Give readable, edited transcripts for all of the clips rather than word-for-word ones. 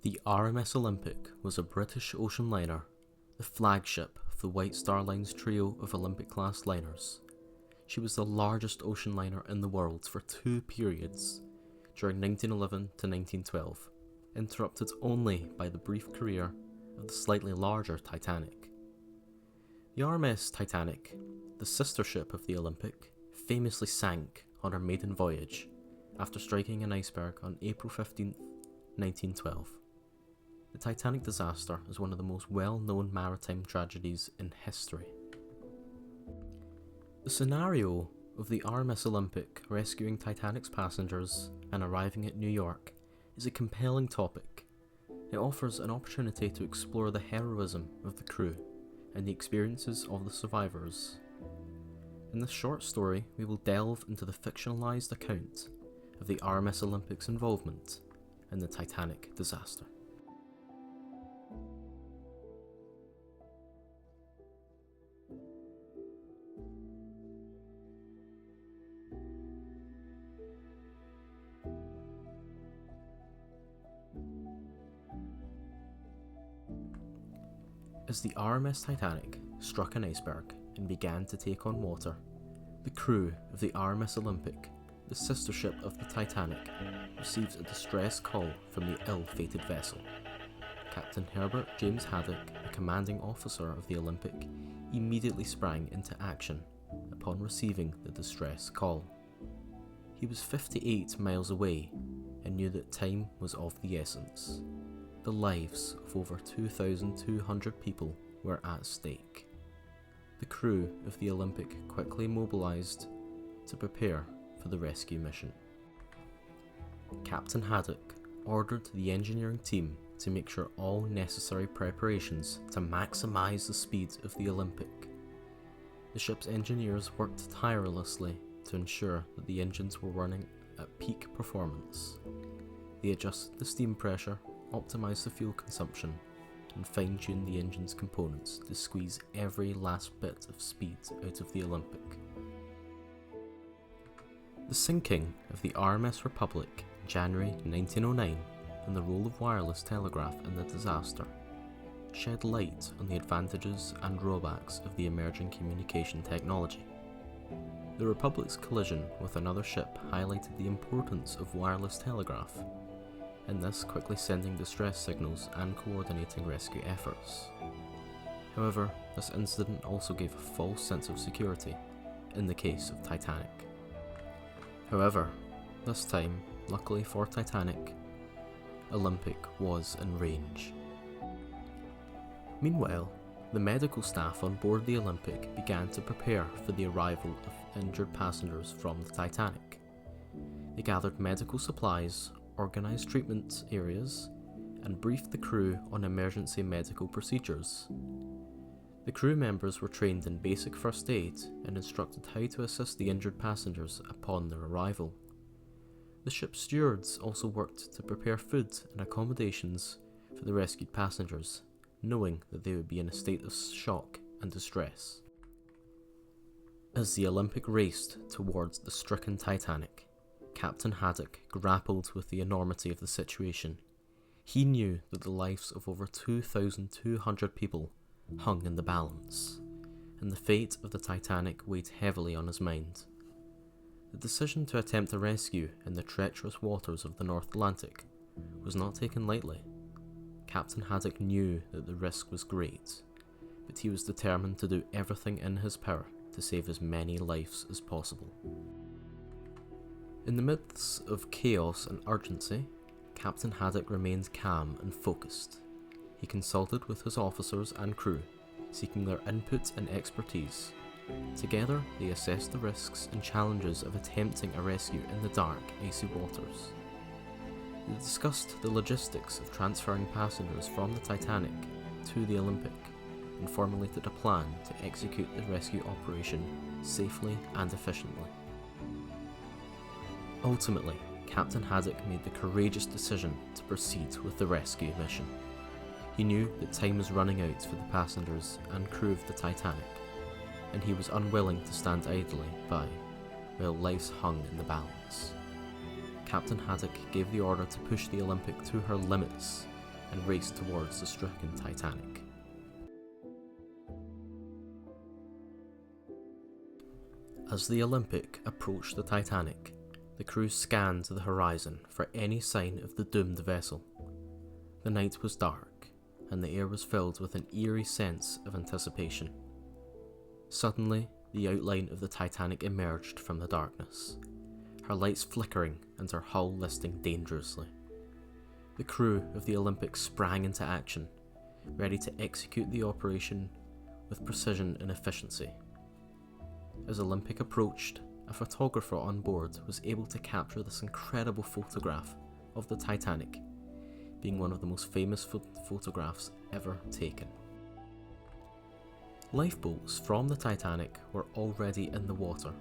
The RMS Olympic was a British ocean liner, the flagship of the White Star Line's trio of Olympic-class liners. She was the largest ocean liner in the world for 2 periods, during 1911 to 1912, interrupted only by the brief career of the slightly larger Titanic. The RMS Titanic, the sister ship of the Olympic, famously sank on her maiden voyage after striking an iceberg on April 15, 1912. The Titanic disaster is one of the most well-known maritime tragedies in history. The scenario of the RMS Olympic rescuing Titanic's passengers and arriving at New York is a compelling topic. It offers an opportunity to explore the heroism of the crew and the experiences of the survivors. In this short story, we will delve into the fictionalized account of the RMS Olympic's involvement in the Titanic disaster. As the RMS Titanic struck an iceberg and began to take on water, the crew of the RMS Olympic, the sister ship of the Titanic, receives a distress call from the ill-fated vessel. Captain Herbert James Haddock, the commanding officer of the Olympic, immediately sprang into action upon receiving the distress call. He was 58 miles away and knew that time was of the essence. The lives of over 2,200 people were at stake. The crew of the Olympic quickly mobilised to prepare for the rescue mission. Captain Haddock ordered the engineering team to make sure all necessary preparations to maximise the speed of the Olympic. The ship's engineers worked tirelessly to ensure that the engines were running at peak performance. They adjusted the steam pressure, optimised the fuel consumption, and fine-tuned the engine's components to squeeze every last bit of speed out of the Olympic. The sinking of the RMS Republic in January 1909 and the role of wireless telegraph in the disaster shed light on the advantages and drawbacks of the emerging communication technology. The Republic's collision with another ship highlighted the importance of wireless telegraph, and this quickly sending distress signals and coordinating rescue efforts. However, this incident also gave a false sense of security in the case of Titanic. However, this time, luckily for Titanic, Olympic was in range. Meanwhile, the medical staff on board the Olympic began to prepare for the arrival of injured passengers from the Titanic. They gathered medical supplies, organised treatment areas, and briefed the crew on emergency medical procedures. The crew members were trained in basic first aid and instructed how to assist the injured passengers upon their arrival. The ship's stewards also worked to prepare food and accommodations for the rescued passengers, knowing that they would be in a state of shock and distress. As the Olympic raced towards the stricken Titanic, Captain Haddock grappled with the enormity of the situation. He knew that the lives of over 2,200 people hung in the balance, and the fate of the Titanic weighed heavily on his mind. The decision to attempt a rescue in the treacherous waters of the North Atlantic was not taken lightly. Captain Haddock knew that the risk was great, but he was determined to do everything in his power to save as many lives as possible. In the midst of chaos and urgency, Captain Haddock remained calm and focused. He consulted with his officers and crew, seeking their input and expertise. Together, they assessed the risks and challenges of attempting a rescue in the dark, icy waters. They discussed the logistics of transferring passengers from the Titanic to the Olympic and formulated a plan to execute the rescue operation safely and efficiently. Ultimately, Captain Haddock made the courageous decision to proceed with the rescue mission. He knew that time was running out for the passengers and crew of the Titanic, and he was unwilling to stand idly by while lives hung in the balance. Captain Haddock gave the order to push the Olympic to her limits and raced towards the stricken Titanic. As the Olympic approached the Titanic, the crew scanned the horizon for any sign of the doomed vessel. The night was dark, and the air was filled with an eerie sense of anticipation. Suddenly, the outline of the Titanic emerged from the darkness, her lights flickering and her hull listing dangerously. The crew of the Olympic sprang into action, ready to execute the operation with precision and efficiency. As Olympic approached, a photographer on board was able to capture this incredible photograph of the Titanic, being one of the most famous photographs ever taken. Lifeboats from the Titanic were already in the water,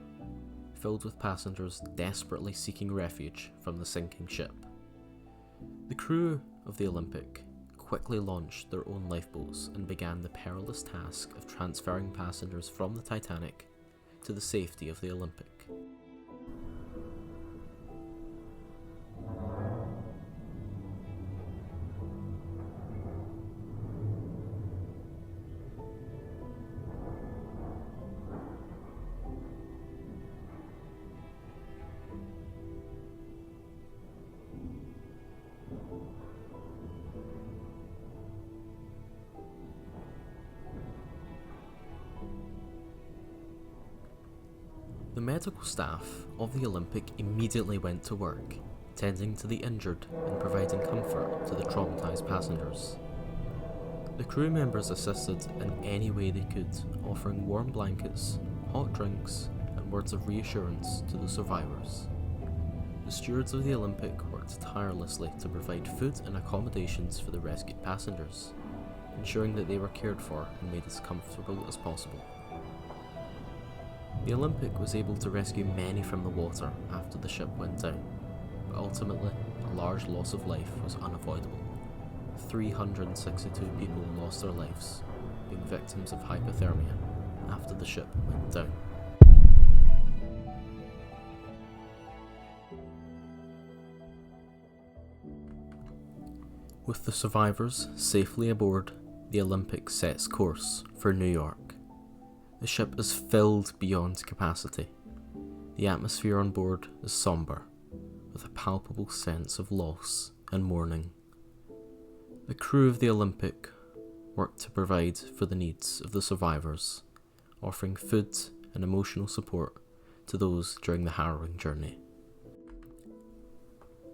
filled with passengers desperately seeking refuge from the sinking ship. The crew of the Olympic quickly launched their own lifeboats and began the perilous task of transferring passengers from the Titanic to the safety of the Olympic. The medical staff of the Olympic immediately went to work, tending to the injured and providing comfort to the traumatised passengers. The crew members assisted in any way they could, offering warm blankets, hot drinks, and words of reassurance to the survivors. The stewards of the Olympic worked tirelessly to provide food and accommodations for the rescued passengers, ensuring that they were cared for and made as comfortable as possible. The Olympic was able to rescue many from the water after the ship went down, but ultimately, a large loss of life was unavoidable. 362 people lost their lives, being victims of hypothermia after the ship went down. With the survivors safely aboard, the Olympic sets course for New York. The ship is filled beyond capacity. The atmosphere on board is somber, with a palpable sense of loss and mourning. The crew of the Olympic worked to provide for the needs of the survivors, offering food and emotional support to those during the harrowing journey.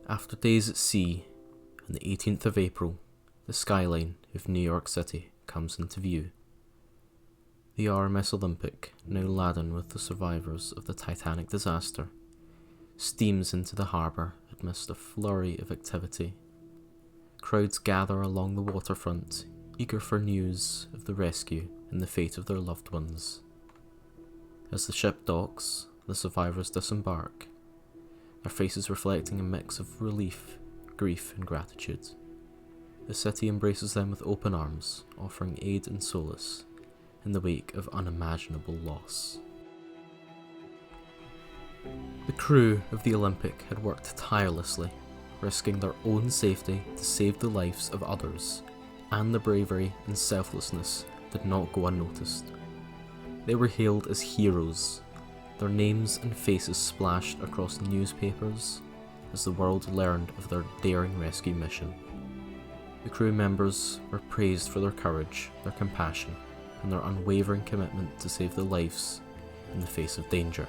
After days at sea, on the 18th of April, the skyline of New York City comes into view. The RMS Olympic, now laden with the survivors of the Titanic disaster, steams into the harbour amidst a flurry of activity. Crowds gather along the waterfront, eager for news of the rescue and the fate of their loved ones. As the ship docks, the survivors disembark, their faces reflecting a mix of relief, grief and gratitude. The city embraces them with open arms, offering aid and solace in the wake of unimaginable loss. The crew of the Olympic had worked tirelessly, risking their own safety to save the lives of others, and the bravery and selflessness did not go unnoticed. They were hailed as heroes, their names and faces splashed across newspapers as the world learned of their daring rescue mission. The crew members were praised for their courage, their compassion, and their unwavering commitment to save the lives in the face of danger.